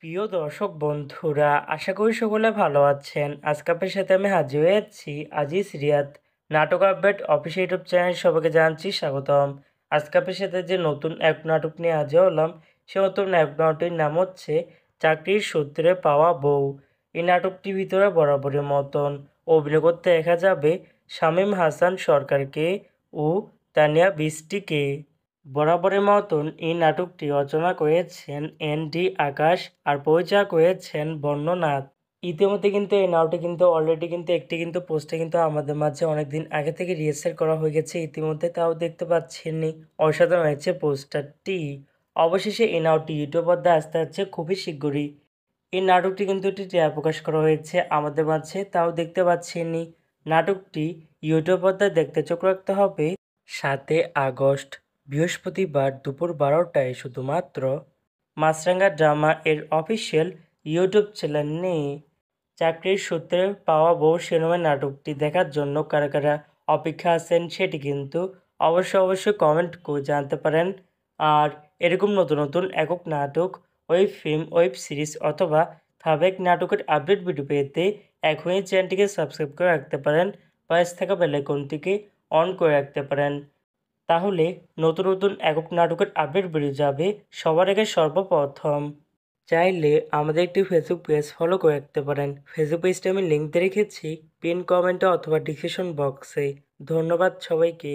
প্রিয় দর্শক বন্ধুরা, আশা করি সকলে ভালো আছেন। আজকে আপনার সাথে আমি হাজির হয়েছি আজিজ রিয়াদ নাটক আপডেট অফিসিয়াল ইউটিউব চ্যানেল। সবাইকে জানাচ্ছি স্বাগতম। আজকে আপনার সাথে যে নতুন এক নাটক নিয়ে হাজির হলাম, সে নতুন এক নাটকটির নাম হচ্ছে চাকরির সূত্রে পাওয়া বউ। এই নাটকটির ভিতরে বরাবরের মতন অভিনয় করতে দেখা যাবে শামীম হাসান সরকারকে ও তানিয়া বৃষ্টিকে। বরাবরের মতন এই নাটকটি রচনা করেছেন এন.ডি. আকাশ আর পরিচালক করেছেন বর্ণনাথ। ইতিমধ্যে কিন্তু এই নাটকটি কিন্তু অলরেডি কিন্তু একটি কিন্তু পোস্টে কিন্তু আমাদের মাঝে অনেকদিন আগে থেকে রিহার্সাল করা হয়ে গেছে ইতিমধ্যে, তাও দেখতে পাচ্ছেননি। অসাধারণ হয়েছে পোস্টারটি। অবশেষে এই নাটকটি ইউটিউব পর্দায় আসতে যাচ্ছে খুবই শীঘ্রই। এই নাটকটি কিন্তু একটি ট্রেলার প্রকাশ করা হয়েছে আমাদের মাঝে, তাও দেখতে পাচ্ছেননি। নাটকটি ইউটিউব পর্দায় দেখতে চোখ রাখতে হবে 7 আগস্ট বৃহস্পতিবার দুপুর 12টায় শুধুমাত্র মাছরাঙা ড্রামা এর অফিসিয়াল ইউটিউব চ্যানেলে। চাকরির সূত্রে পাওয়া বউ শিরোনামের নাটকটি দেখার জন্য কারা কারা অপেক্ষা আছেন সেটি কিন্তু অবশ্যই কমেন্ট করে জানতে পারেন। আর এরকম নতুন নতুন একক নাটক, ওয়েব ফিল্ম, ওয়েব সিরিজ অথবা সাবেক নাটকের আপডেট ভিডিও পেতে এখনই চ্যানেলটিকে সাবস্ক্রাইব করে রাখতে পারেন, পাশে থাকা বেল আইকনটিকে অন করে রাখতে পারেন। তাহলে নতুন নতুন একক নাটকের আপডেট বেরিয়ে যাবে সবার আগে সর্বপ্রথম। চাইলে আমাদের একটি ফেসবুক পেজ ফলো করে রাখতে পারেন। ফেসবুক পেজটা আমি লিঙ্ক দিয়ে রেখেছি পিন কমেন্টে অথবা ডিসক্রিপশন বক্সে। ধন্যবাদ সবাইকে।